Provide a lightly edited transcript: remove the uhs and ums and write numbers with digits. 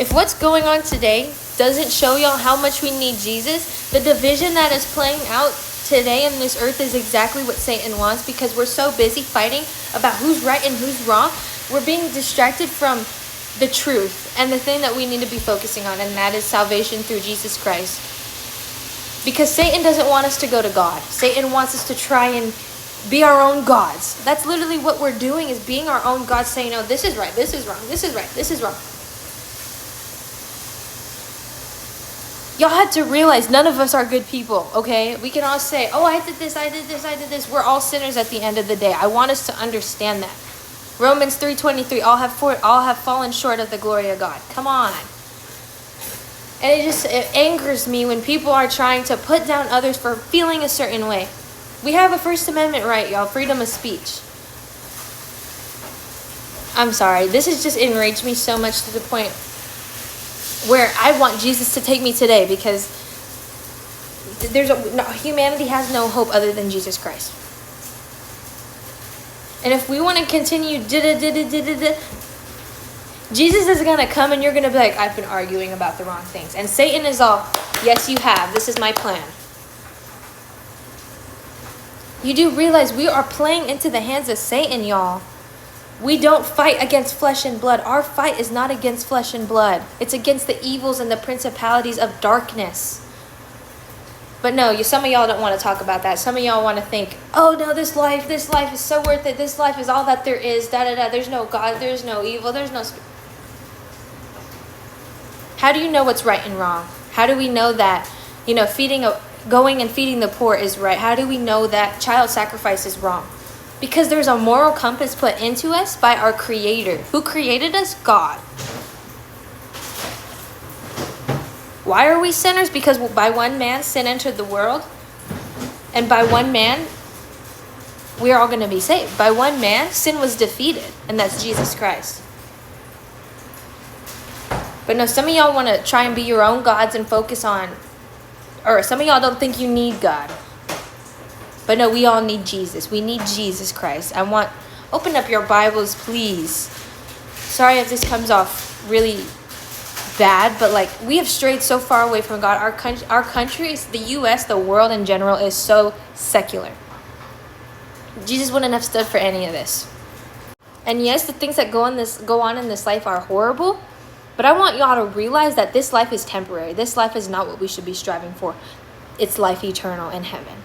If what's going on today doesn't show y'all how much we need Jesus, the division that is playing out today in this earth is exactly what Satan wants, because we're so busy fighting about who's right and who's wrong. We're being distracted from the truth and the thing that we need to be focusing on, and that is salvation through Jesus Christ. Because Satan doesn't want us to go to God. Satan wants us to try and be our own gods. That's literally what we're doing, is being our own gods, saying, no, this is right, this is wrong, this is right, this is wrong. Y'all had to realize none of us are good people, okay? We can all say, oh, I did this, I did this, I did this. We're all sinners at the end of the day. I want us to understand that. Romans 3:23, all have fallen short of the glory of God. Come on. And it angers me when people are trying to put down others for feeling a certain way. We have a First Amendment right, y'all, freedom of speech. I'm sorry, this has just enraged me so much to the point where I want Jesus to take me today, because humanity has no hope other than Jesus Christ. And if we want to continue Jesus is going to come and you're going to be like, I've been arguing about the wrong things. And Satan is all, yes, you have. This is my plan. You do realize we are playing into the hands of Satan, y'all. We don't fight against flesh and blood. Our fight is not against flesh and blood. It's against the evils and the principalities of darkness. But no, some of y'all don't want to talk about that. Some of y'all want to think, oh no, this life is so worth it. This life is all that there is. There's no God. There's no evil. There's no... How do you know what's right and wrong? How do we know that, going and feeding the poor is right? How do we know that child sacrifice is wrong? Because there's a moral compass put into us by our Creator. Who created us? God. Why are we sinners? Because by one man sin entered the world. And by one man, we're all going to be saved. By one man, sin was defeated. And that's Jesus Christ. But no, some of y'all want to try and be your own gods and focus on... Or some of y'all don't think you need God. But no, we all need Jesus. We need Jesus Christ. Open up your Bibles, please. Sorry if this comes off really bad, but we have strayed so far away from God. Our country, the U.S., the world in general, is so secular. Jesus wouldn't have stood for any of this. And yes, the things that go on in this life are horrible, but I want y'all to realize that this life is temporary. This life is not what we should be striving for. It's life eternal in heaven.